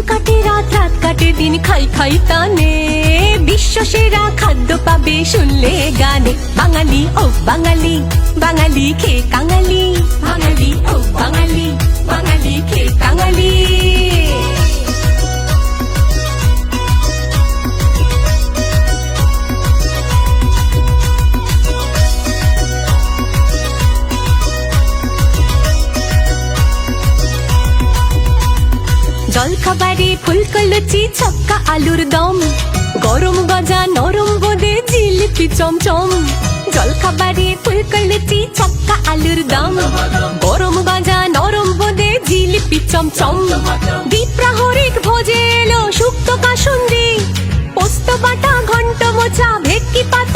কাটে রাত, রাত কাটে দিন, খাই খাই তানে। বিশ্ব সেরা খাদ্য পাবে শুনলে গানে। বাঙালি ও বাঙালি, বাঙালি খেয়ে কাঙালি। বাঙালি ও বাঙালি, বাঙালি খেয়ে কাঙালি। জলখাবারে ফুলকো লুচি, ছক্কা আলুর দম, গরম গজা নরম বোঁদে, জিলিপি চমচম। জলখাবারে ফুলকো লুচি, ছক্কা আলুর দম, গরম গজা নরম বোঁদে, জিলিপি চমচম। দ্বিপ্রাহরিক ভোজে এলো শুক্তো কাসুন্দি, পোস্ত বাটা ঘন্ট মোচা, ভেটকি পাতা